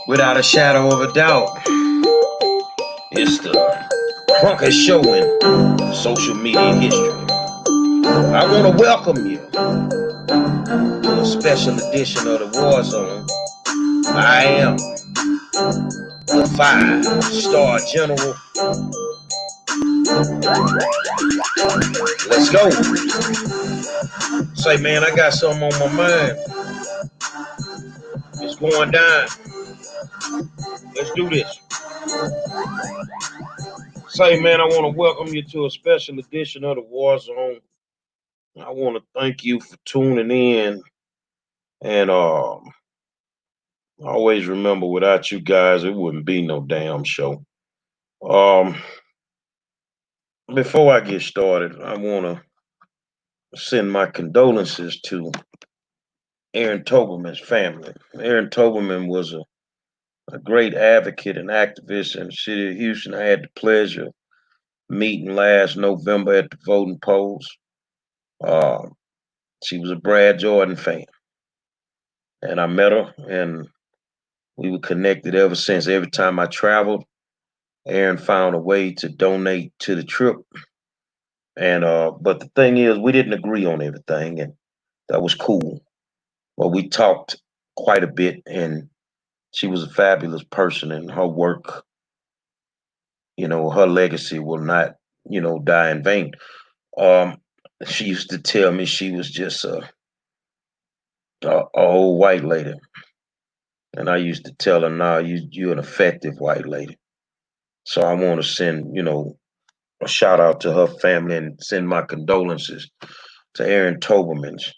Without a shadow of a doubt, it's the Crunkest Show in social media history. I want to welcome you to a special edition of the War Zone. I am the five-star general. Let's go. Say, man, I got something on my mind. It's going down. Let's do this. Say, man, I want to welcome you to a special edition of the War Zone. I want to thank you for tuning in. And always remember, without you guys, it wouldn't be no damn show. Um, Before I get started, I want to send my condolences to Aaron Toberman's family. Aaron Toberman was a great advocate and activist in the city of Houston. I had the pleasure of meeting last November at the voting polls. Uh, she was a Brad Jordan fan, and I met her, and we were connected ever since. Every time I traveled, Aaron found a way to donate to the trip. And but the thing is, we didn't agree on everything, and that was cool. But we talked quite a bit, and she was a fabulous person, and her work, her legacy will not, die in vain. Um, she used to tell me she was just a old white lady, and I used to tell her, "Nah, you're an effective white lady." So I want to send, a shout out to her family and send my condolences to Aaron Toberman's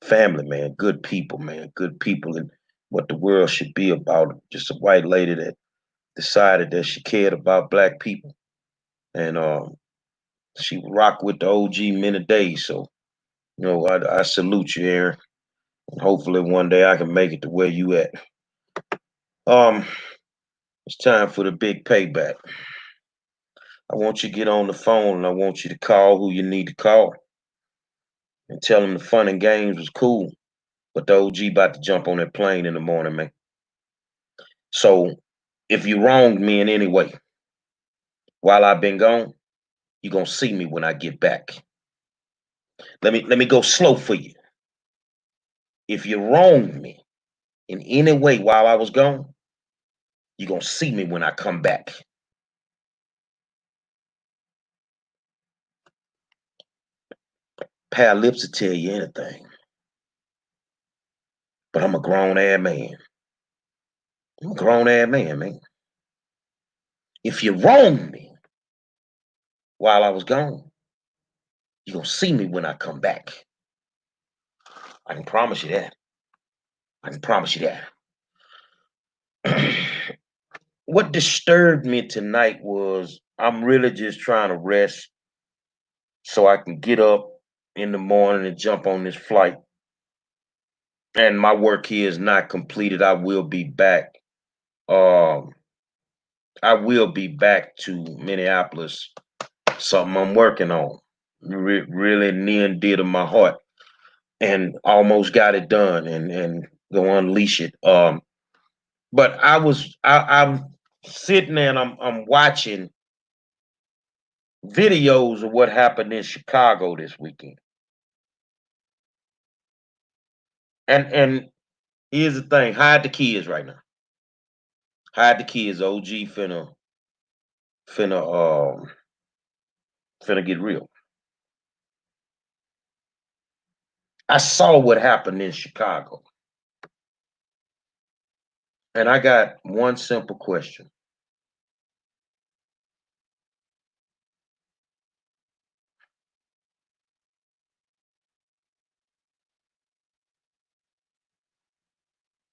family, man. Good people, man. Good people, and what the world should be about. Just a white lady that decided that she cared about black people, and she rocked with the OG many days. So, I salute you, Aaron. And hopefully one day I can make it to where you at. Um, it's time for the big payback. I want you to get on the phone and I want you to call who you need to call and tell them the fun and games was cool. But the OG about to jump on that plane in the morning, man. So if you wronged me in any way while I've been gone, you're gonna see me when I get back. Let me go slow for you. If you wronged me in any way while I was gone, you're gonna see me when I come back. Pair of lips will tell you anything, but I'm a grown ass man. I'm a grown ass man, man. If you wronged me while I was gone, you're gonna see me when I come back. I can promise you that. I can promise you that. What disturbed me tonight was I'm really just trying to rest so I can get up in the morning and jump on this flight. And my work here is not completed. I will be back. Um, I will be back to Minneapolis. Something I'm working on, really near and dear to my heart, and almost got it done, and go unleash it. But I'm sitting there and I'm watching videos of what happened in Chicago this weekend. And here's the thing: hide the kids right now. Hide the kids. OG finna finna get real. I saw what happened in Chicago, and I got one simple question: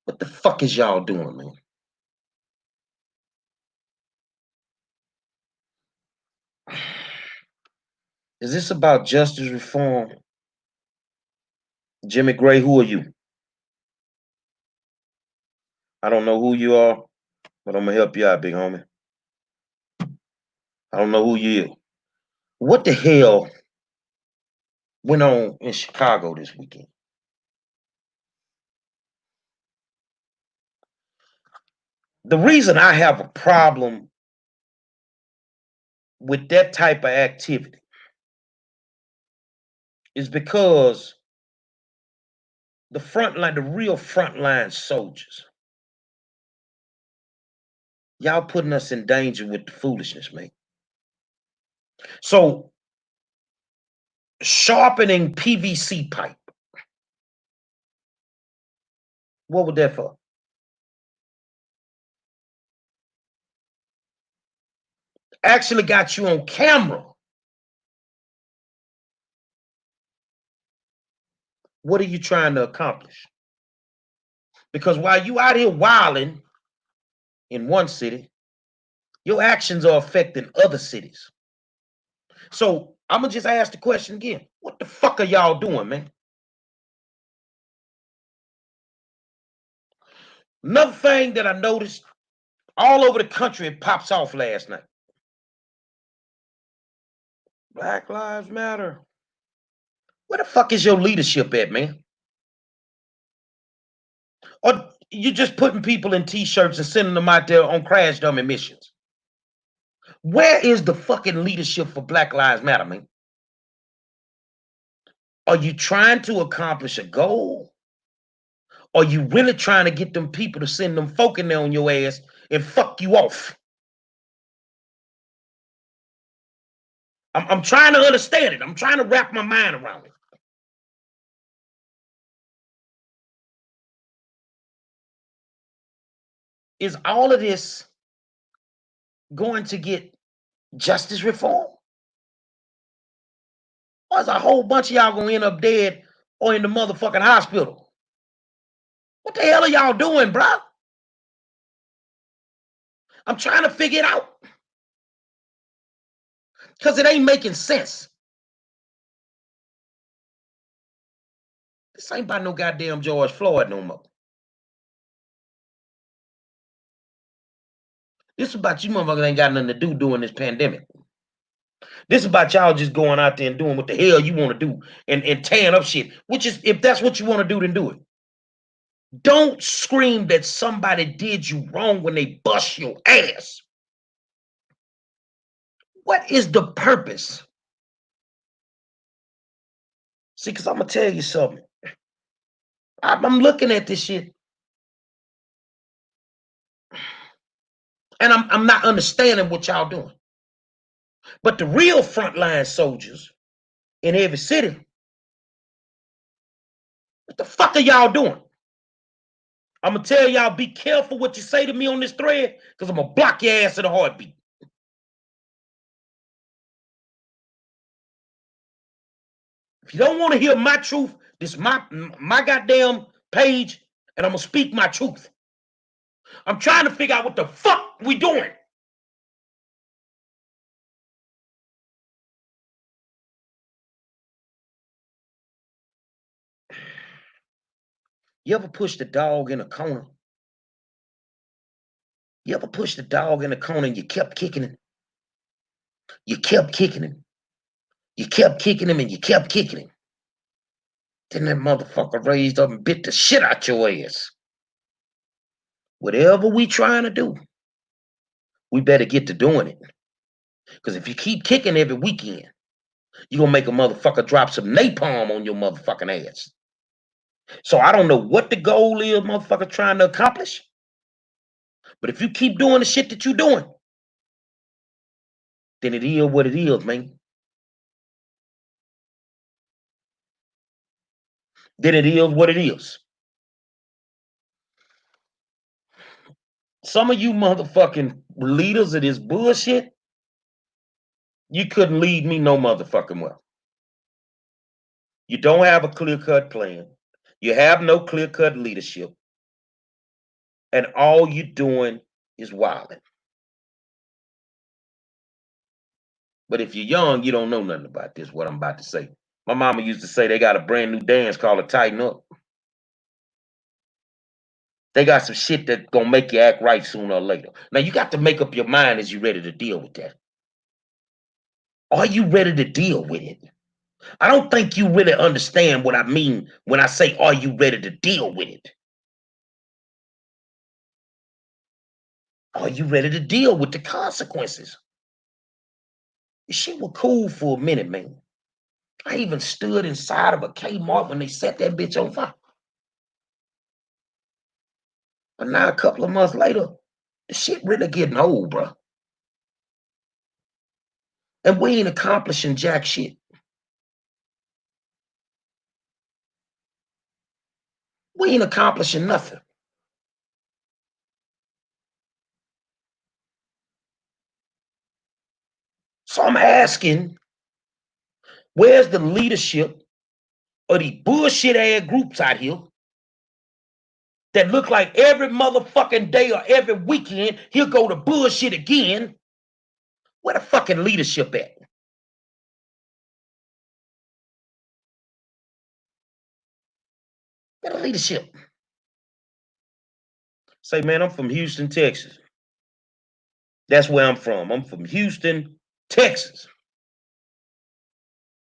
what the fuck is y'all doing, man? Is this about justice reform? Jimmy Gray, who are you? I don't know who you are, but I'm gonna help you out, big homie. I don't know who you is. What the hell went on in Chicago this weekend? The reason I have a problem with that type of activity is because the front line, the real frontline soldiers, y'all putting us in danger with the foolishness, man. So sharpening PVC pipe, what was that for? Actually got you on camera. What are you trying to accomplish? Because while you out here wilding in one city, your actions are affecting other cities. So I'm gonna just ask the question again. What the fuck are y'all doing, man? Another thing that I noticed all over the country, it pops off last night. Black Lives Matter. Where the fuck is your leadership at, man? Or you just putting people in t-shirts and sending them out there on crash dummy missions? Where is the fucking leadership for Black Lives Matter, man? Are you trying to accomplish a goal? Or you really trying to get them people to send them folk in there on your ass and fuck you off? I'm trying to understand it. I'm trying to wrap my mind around it. Is all of this going to get justice reform? Or is a whole bunch of y'all gonna end up dead or in the motherfucking hospital? What the hell are y'all doing, bro? I'm trying to figure it out. Because it ain't making sense. This ain't about no goddamn George Floyd no more. This is about you motherfuckers ain't got nothing to do during this pandemic. This is about y'all just going out there and doing what the hell you want to do and tearing up shit. Which is, if that's what you want to do, then do it. Don't scream that somebody did you wrong when they bust your ass. What is the purpose? See, because I'm going to tell you something. I'm looking at this shit and I'm not understanding what y'all doing. But the real frontline soldiers in every city, what the fuck are y'all doing? I'm gonna tell y'all, be careful what you say to me on this thread, because I'm gonna block your ass in a heartbeat. If you don't want to hear my truth, this is my goddamn page, and I'm gonna speak my truth. I'm trying to figure out what the fuck we doing. You ever push the dog in a corner? You ever push the dog in the corner and you kept kicking him? You kept kicking him. You kept kicking him and you kept kicking him. Then that motherfucker raised up and bit the shit out your ass. Whatever we trying to do, we better get to doing it. Because if you keep kicking every weekend, you're gonna make a motherfucker drop some napalm on your motherfucking ass. So I don't know what the goal is, motherfucker, trying to accomplish. But if you keep doing the shit that you're doing, then it is what it is, man. Then it is what it is. Some of you motherfucking leaders of this bullshit, you couldn't lead me no motherfucking well. You don't have a clear-cut plan. You have no clear-cut leadership. And all you're doing is wilding. But if you're young, you don't know nothing about this, what I'm about to say. My mama used to say they got a brand new dance called a tighten up. They got some shit that gonna make you act right sooner or later. Now you got to make up your mind as you ready to deal with that. Are you ready to deal with it? I don't think you really understand what I mean when I say, are you ready to deal with it? Are you ready to deal with the consequences? This shit was cool for a minute, man. I even stood inside of a Kmart when they set that bitch on fire. But now a couple of months later, the shit really getting old, bro. And we ain't accomplishing jack shit. We ain't accomplishing nothing. So I'm asking, where's the leadership of these bullshit ass groups out here that look like every motherfucking day or every weekend he'll go to bullshit again? Where the fucking leadership at? Where the leadership? Say, man, I'm from Houston, Texas. That's where I'm from. I'm from Houston, Texas.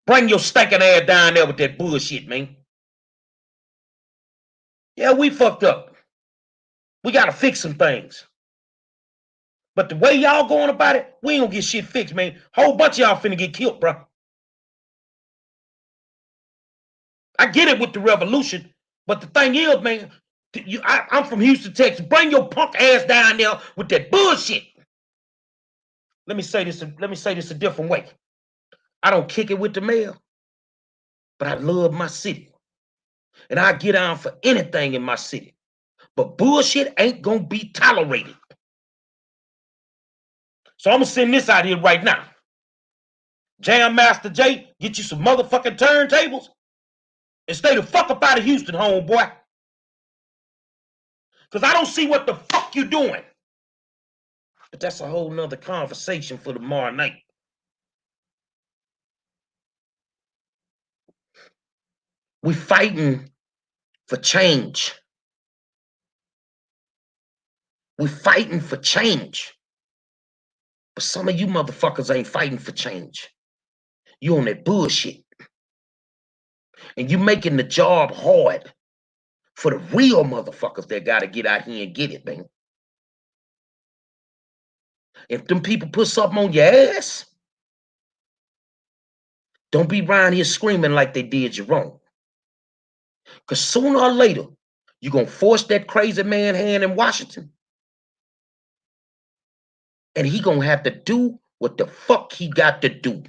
Bring your stinking ass down there with that bullshit, man. Yeah, we fucked up. We gotta fix some things. But the way y'all going about it, we ain't gonna get shit fixed, man. Whole bunch of y'all finna get killed, bro. I get it with the revolution, but the thing is, man, I'm from Houston, Texas. Bring your punk ass down there with that bullshit. Let me say this a different way. I don't kick it with the mayor, but I love my city. And I get on for anything in my city. But bullshit ain't gonna be tolerated. So I'm gonna send this out here right now. Jam Master J, get you some motherfucking turntables and stay the fuck up out of Houston, homeboy. Because I don't see what the fuck you doing. But that's a whole nother conversation for tomorrow night. We fighting for change. We fighting for change. But some of you motherfuckers ain't fighting for change. You on that bullshit. And you making the job hard for the real motherfuckers that gotta get out here and get it, man. If them people put something on your ass, don't be around here screaming like they did you wrong. Because sooner or later, you're going to force that crazy man hand in Washington. And he going to have to do what the fuck he got to do.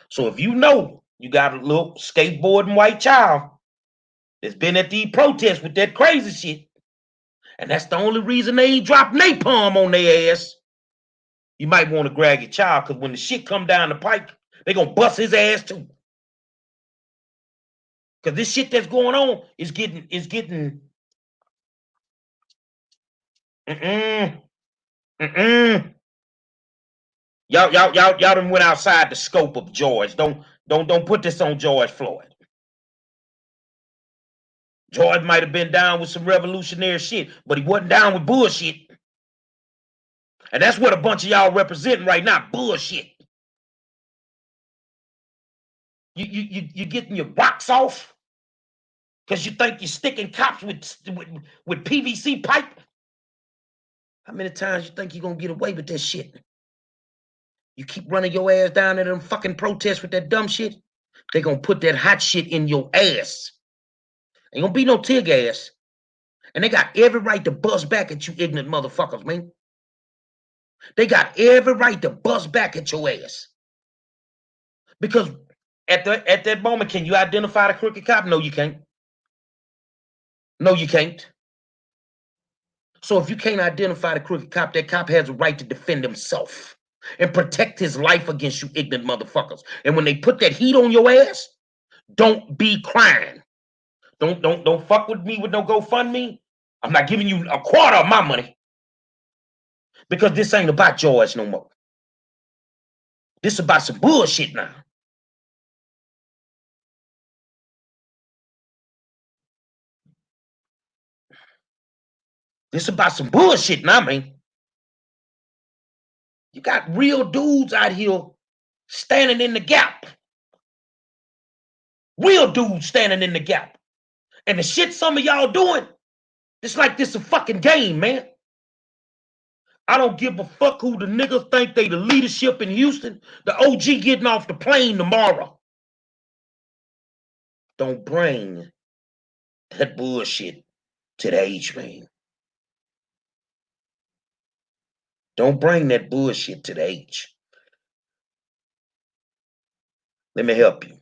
So if you know you got a little skateboarding white child that's been at the protests with that crazy shit, and that's the only reason they ain't dropped napalm on their ass, you might want to grab your child, because when the shit come down the pike, they going to bust his ass too. Because this shit that's going on is getting Y'all done went outside the scope of George. Don't put this on George Floyd. George might have been down with some revolutionary shit, but he wasn't down with bullshit. And that's what a bunch of y'all representing right now, bullshit. You getting your rocks off because you think you're sticking cops with PVC pipe? How many times you think you're gonna get away with that shit? You keep running your ass down at them fucking protests with that dumb shit, they gonna put that hot shit in your ass. Ain't gonna be no tear gas. And they got every right to bust back at you ignorant motherfuckers, man. They got every right to bust back at your ass. Because at that moment, can you identify the crooked cop? No, you can't. No, you can't. So if you can't identify the crooked cop, that cop has a right to defend himself and protect his life against you ignorant motherfuckers. And when they put that heat on your ass, don't be crying. Don't fuck with me with no GoFundMe. I'm not giving you a quarter of my money. Because this ain't about George no more. This is about some bullshit now. This is about some bullshit now, man. You got real dudes out here standing in the gap. Real dudes standing in the gap. And the shit some of y'all doing, it's like this a fucking game, man. I don't give a fuck who the niggas think they the leadership in Houston. The OG getting off the plane tomorrow. Don't bring that bullshit to the H, man. Don't bring that bullshit to the H. Let me help you.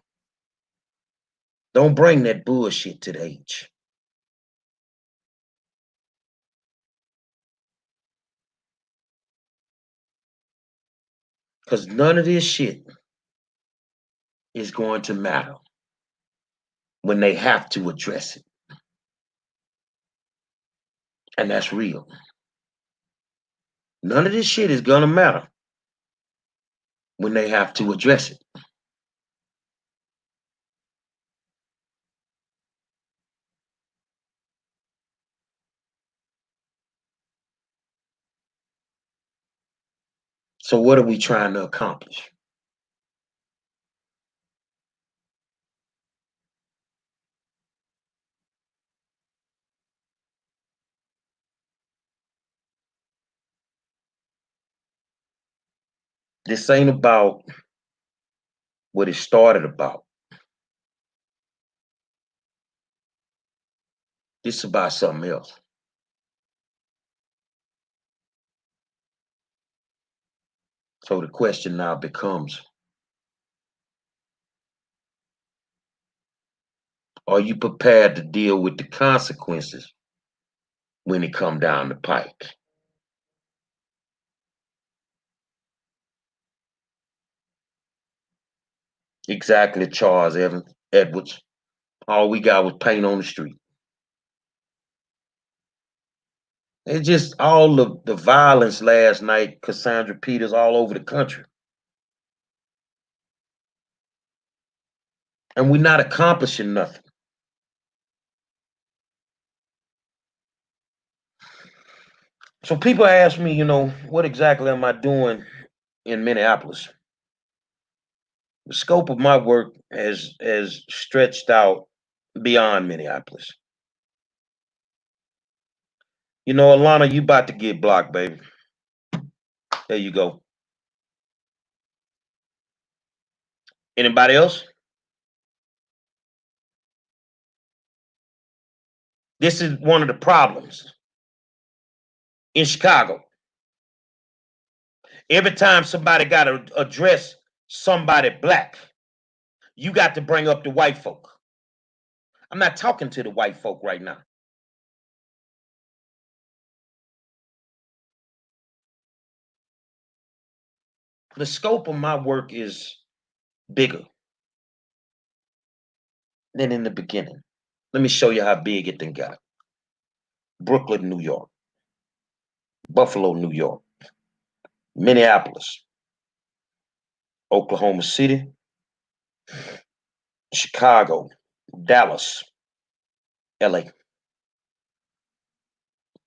Don't bring that bullshit to the H. Because none of this shit is going to matter when they have to address it. And that's real. None of this shit is going to matter when they have to address it. So what are we trying to accomplish? This ain't about what it started about. This is about something else. So the question now becomes, are you prepared to deal with the consequences when it come down the pike? Exactly, Charles Edwards. All we got was paint on the street. It's just all the violence last night, Cassandra Peters, all over the country. And we're not accomplishing nothing. So people ask me, what exactly am I doing in Minneapolis? The scope of my work has stretched out beyond Minneapolis. Alana, you about to get blocked, baby. There you go. Anybody else? This is one of the problems in Chicago. Every time somebody got to address somebody black, you got to bring up the white folk. I'm not talking to the white folk right now. The scope of my work is bigger than in the beginning. Let me show you how big it then got. Brooklyn, New York. Buffalo, New York. Minneapolis. Oklahoma City. Chicago. Dallas. LA.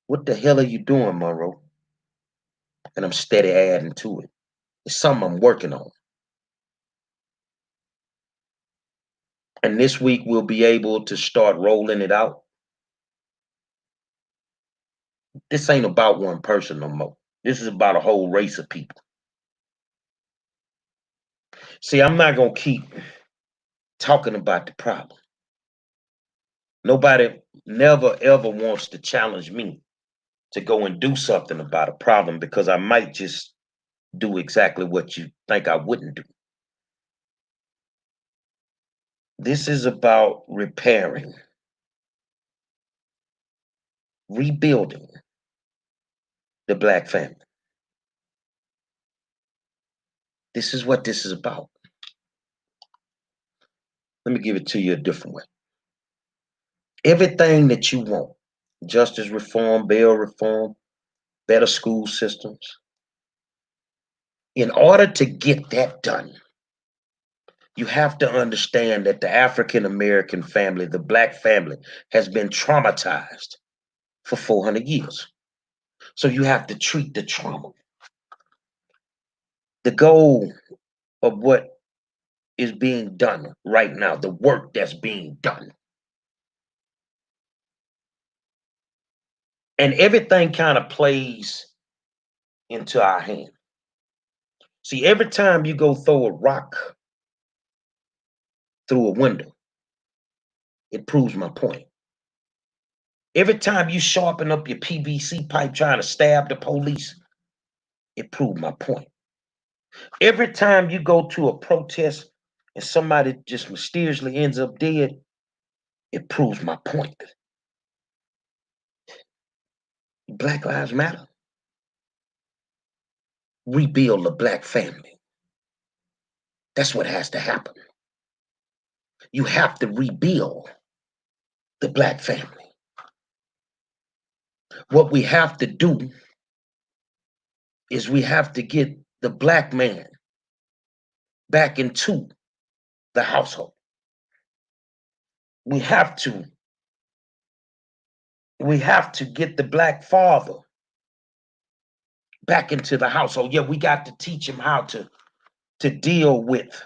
What the hell are you doing, Monroe? And I'm steady adding to it. It's something I'm working on. And this week we'll be able to start rolling it out. This ain't about one person no more. This is about a whole race of people. See, I'm not going to keep talking about the problem. Nobody never ever wants to challenge me to go and do something about a problem because I might just do exactly what you think I wouldn't do. This is about repairing, rebuilding the black family. This is what this is about. Let me give it to you a different way. Everything that you want, justice reform, bail reform, better school systems, in order to get that done, you have to understand that the African American family, the black family, has been traumatized for 400 years. So you have to treat the trauma. The goal of what is being done right now, the work that's being done. And everything kind of plays into our hand. See, every time you go throw a rock through a window, it proves my point. Every time you sharpen up your PVC pipe trying to stab the police, it proved my point. Every time you go to a protest and somebody just mysteriously ends up dead, it proves my point. Black Lives Matter. Rebuild the black family. That's what has to happen. You have to rebuild the black family. What we have to do is we have to get the black man back into the household. We have to get the black father back into the household. Yeah, we got to teach him how to deal with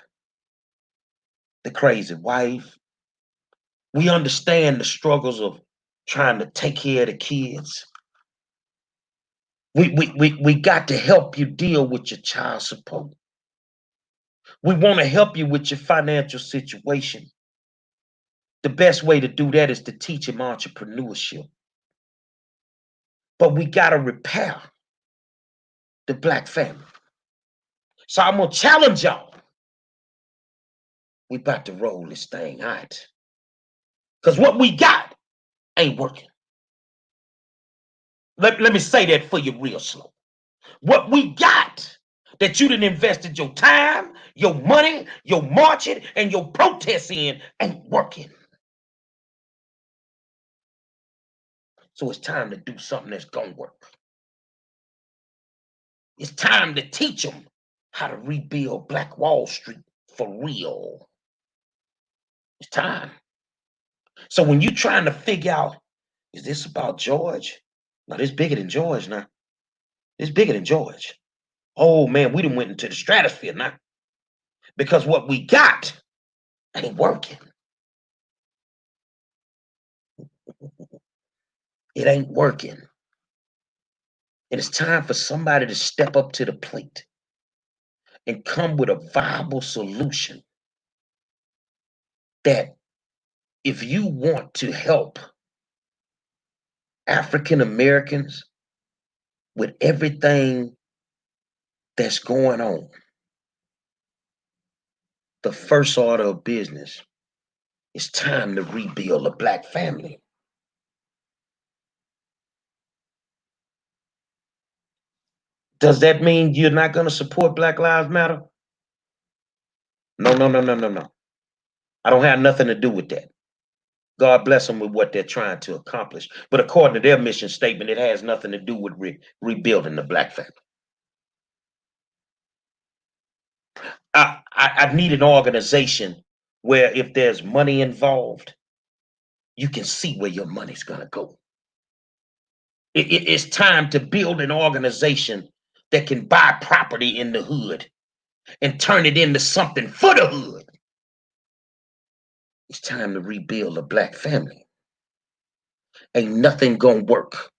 the crazy wife. We understand the struggles of trying to take care of the kids. We got to help you deal with your child support. We want to help you with your financial situation. The best way to do that is to teach him entrepreneurship. But we got to repair the black family. So I'm going to challenge y'all. We about to roll this thing out. Because what we got ain't working. Let me say that for you real slow. What we got that you done invested your time, your money, your marching, and your protests in ain't working. So it's time to do something that's going to work. It's time to teach them how to rebuild Black Wall Street for real. It's time. So when you're trying to figure out, is this about George? No, this bigger than George now. It's bigger than George. Oh man, we done went into the stratosphere now. Because what we got ain't working. It ain't working. And it's time for somebody to step up to the plate and come with a viable solution that if you want to help African Americans with everything that's going on, the first order of business is time to rebuild a black family. Does that mean you're not going to support Black Lives Matter? No, no, no, no, no, no. I don't have nothing to do with that. God bless them with what they're trying to accomplish. But according to their mission statement, it has nothing to do with rebuilding the black family. I need an organization where if there's money involved, you can see where your money's going to go. It's time to build an organization that can buy property in the hood and turn it into something for the hood. It's time to rebuild a black family. Ain't nothing gonna work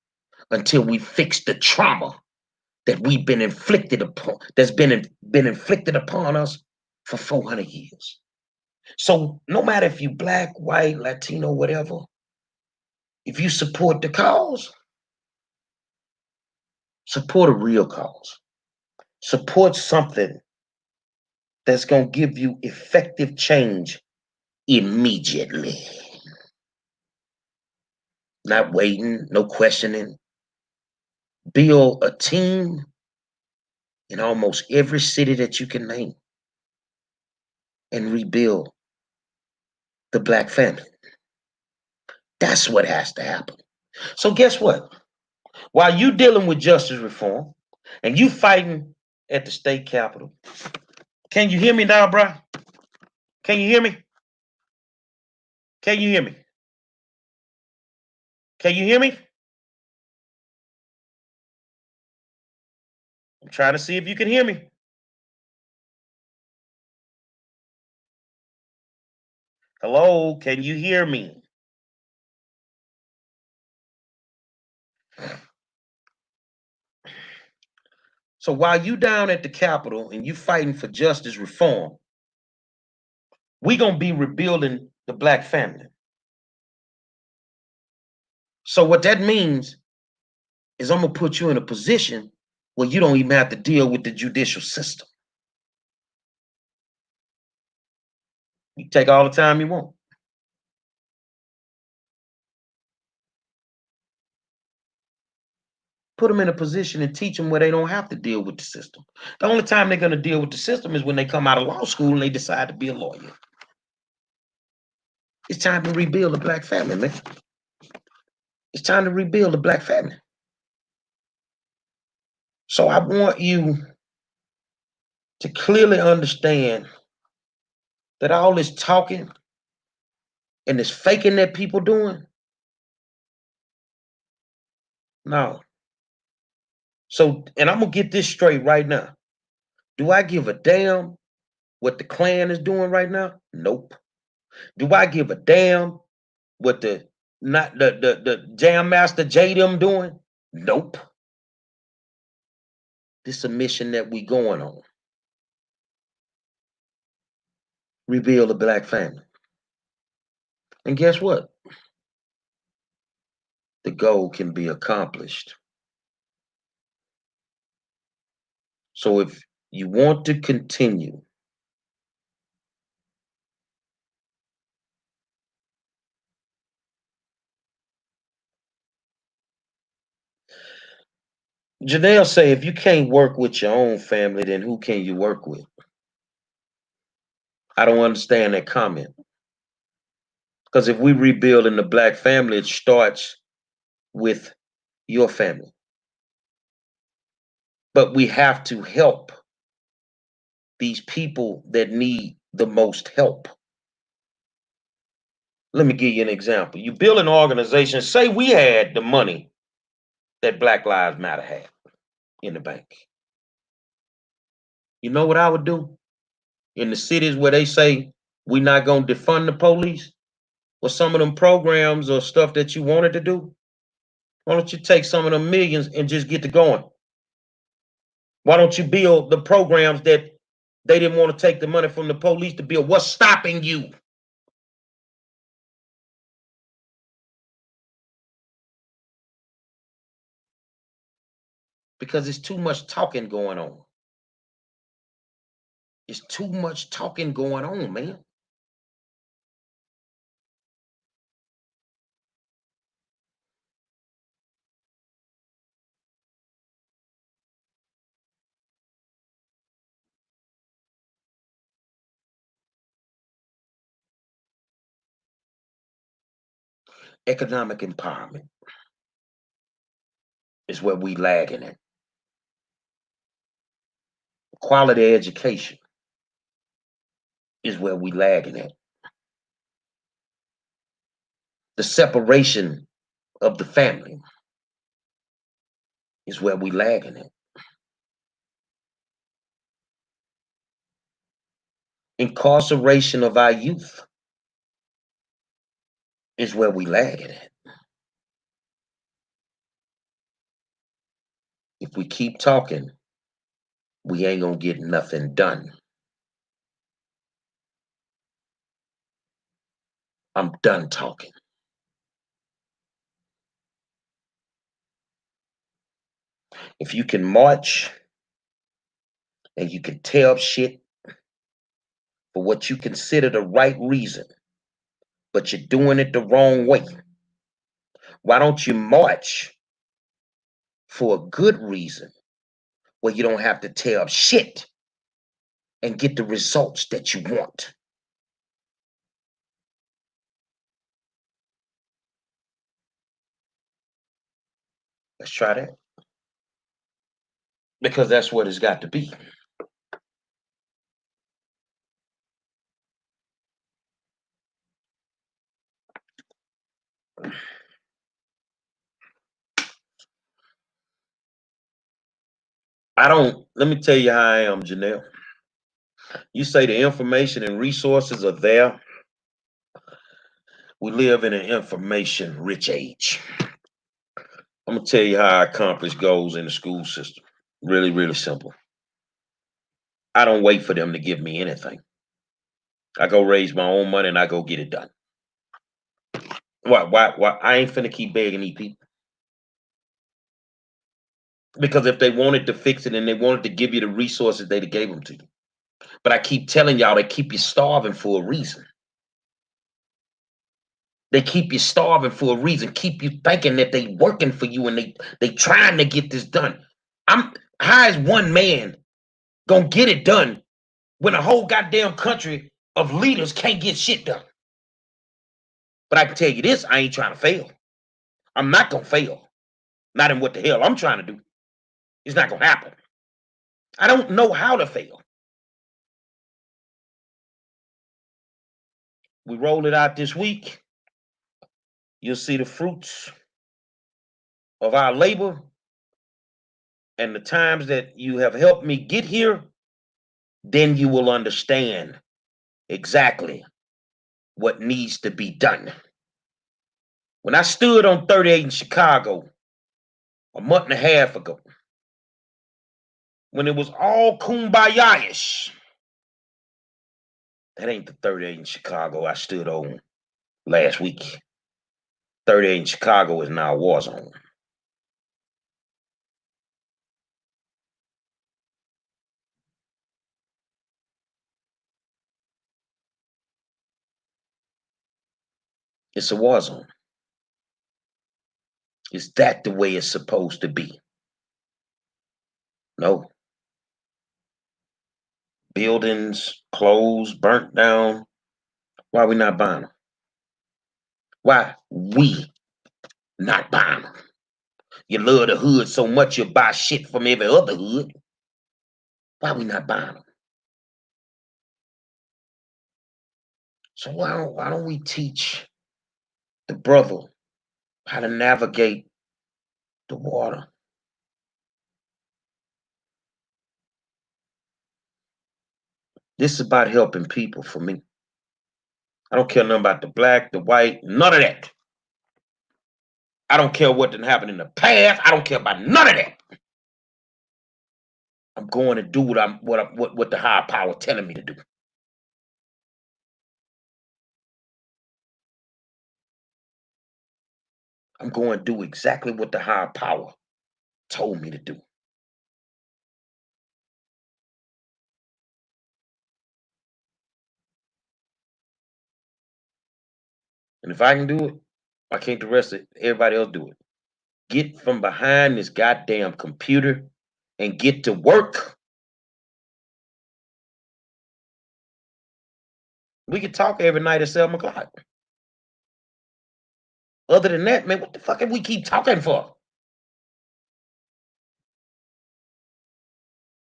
until we fix the trauma that we've been inflicted upon, that's been inflicted upon us for 400 years. So no matter if you black, white, Latino, whatever, if you support the cause, support a real cause. Support something that's gonna give you effective change immediately. Not waiting, no questioning. Build a team in almost every city that you can name and rebuild the black family. That's what has to happen. So guess what? While you dealing with justice reform and you fighting at the state capitol, can you hear me now, bro? Can you hear me? Can you hear me? Can you hear me? I'm trying to see if you can hear me. Hello, can you hear me? So while you down at the Capitol and you fighting for justice reform, we gonna be rebuilding the black family. So what that means is I'm gonna put you in a position where you don't even have to deal with the judicial system. You take all the time you want. Put them in a position and teach them where they don't have to deal with the system. The only time they're gonna deal with the system is when they come out of law school and they decide to be a lawyer. It's time to rebuild the black family, man. It's time to rebuild the black family. So I want you to clearly understand that all this talking and this faking that people doing, no. So, and I'm gonna get this straight right now. Do I give a damn what the Klan is doing right now? Nope. Do I give a damn what the not the Jam Master J them doing? Nope. This is a mission that we going on. Rebuild the black family. And guess what? The goal can be accomplished. So if you want to continue, Janelle say, if you can't work with your own family, then who can you work with? I don't understand that comment. Because if we rebuild in the black family, it starts with your family. But we have to help these people that need the most help. Let me give you an example. You build an organization, say we had the money that Black Lives Matter had in the bank. You know what I would do? In the cities where they say we're not going to defund the police, or some of them programs or stuff that you wanted to do, why don't you take some of them millions and just get to going? Why don't you build the programs that they didn't want to take the money from the police to build? What's stopping you? Because it's too much talking going on. It's too much talking going on, man. Economic empowerment is where we lagging at. Quality education is where we lagging at. The separation of the family is where we lagging at. Incarceration of our youth is where we lagging at. If we keep talking, we ain't gonna get nothing done. I'm done talking. If you can march and you can tear up shit for what you consider the right reason, but you're doing it the wrong way, why don't you march for a good reason where you don't have to tear up shit and get the results that you want? Let's try that. Because that's what it's got to be. Let me tell you how I am, Janelle. You say the information and resources are there. We live in an information rich age. I'm gonna tell you how I accomplish goals in the school system. Really, really simple. I don't wait for them to give me anything. I go raise my own money and I go get it done. Why? I ain't finna keep begging these people. Because if they wanted to fix it and they wanted to give you the resources, they'd have gave them to you. But I keep telling y'all, they keep you starving for a reason. They keep you starving for a reason, keep you thinking that they working for you and they trying to get this done. How is one man gonna get it done when a whole goddamn country of leaders can't get shit done? But I can tell you this, I ain't trying to fail. I'm not gonna fail. Not in what the hell I'm trying to do. It's not gonna happen. I don't know how to fail. We roll it out this week. You'll see the fruits of our labor and the times that you have helped me get here. Then you will understand exactly what needs to be done. When I stood on 38 in Chicago a month and a half ago, when it was all kumbaya-ish, that ain't the 38 in Chicago I stood on last week. 38 in Chicago is now a war zone. It's a war zone. Is that the way it's supposed to be? No. Buildings closed, burnt down. Why are we not buying them? Why we not buying them? You love the hood so much you buy shit from every other hood. Why we not buying them? So why don't we teach the brother how to navigate the water? This is about helping people for me. I don't care nothing about the black, the white, none of that. I don't care what didn't happen in the past. I don't care about none of that. I'm going to do what the higher power telling me to do. I'm going to do exactly what the higher power told me to do. And if I can do it, why can't the rest of everybody else do it? Get from behind this goddamn computer and get to work. We can talk every night at 7 o'clock. Other than that, man, what the fuck have we keep talking for?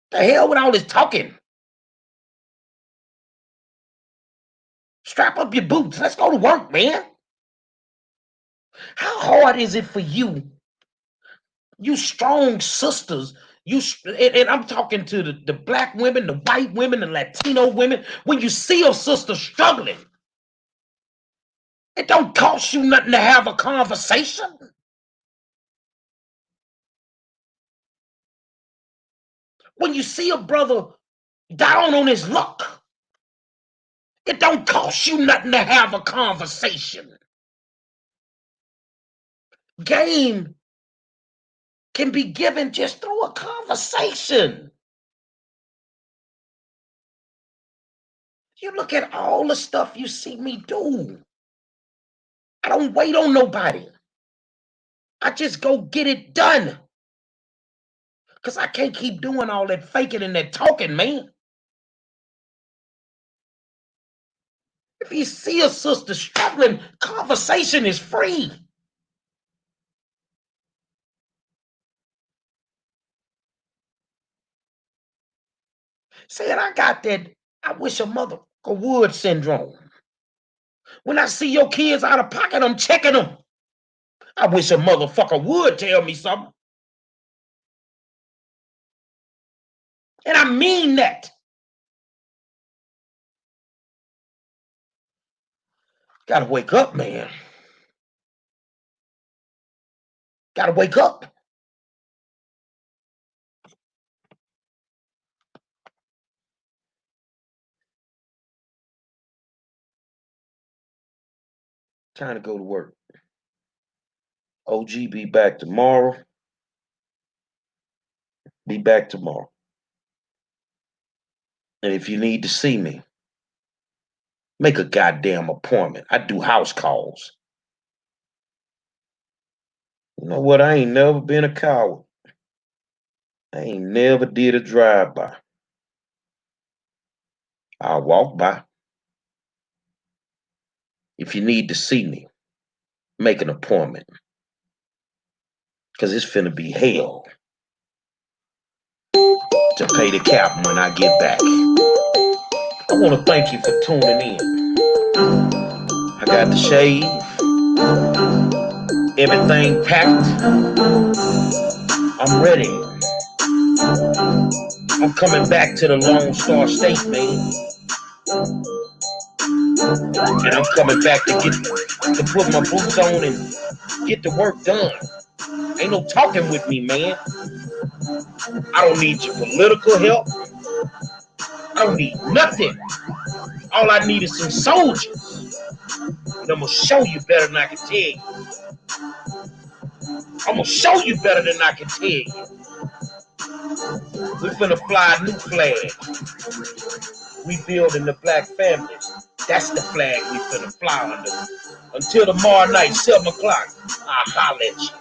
The hell with all this talking? Strap up your boots. Let's go to work, man. How hard is it for you, you strong sisters? And I'm talking to the black women, the white women, the Latino women. When you see a sister struggling, it don't cost you nothing to have a conversation. When you see a brother down on his luck, it don't cost you nothing to have a conversation. Game can be given just through a conversation. You look at all the stuff you see me do. I don't wait on nobody. I just go get it done. Because I can't keep doing all that faking and that talking, man. If you see a sister struggling, conversation is free. Saying I got that, I wish a mother would syndrome. When I see your kids out of pocket, I'm checking them. I wish a motherfucker would tell me something. And I mean that. Gotta wake up, man. Gotta wake up. Time to go to work. OG be back tomorrow. Be back tomorrow. And if you need to see me, make a goddamn appointment. I do house calls. You know what? I ain't never been a coward. I ain't never did a drive-by. I'll walk by. If you need to see me, make an appointment. Because it's finna be hell to pay the cap when I get back. I want to thank you for tuning in. I got the shave, everything packed. I'm ready. I'm coming back to the Lone Star State, man. And I'm coming back to put my boots on and get the work done. Ain't no talking with me, man. I don't need your political help. I don't need nothing. All I need is some soldiers. And I'm gonna show you better than I can tell you. I'm gonna show you better than I can tell you. We finna fly a new flag. We building the black family. That's the flag we finna fly under. Until tomorrow night, 7 o'clock, I'll holler at you.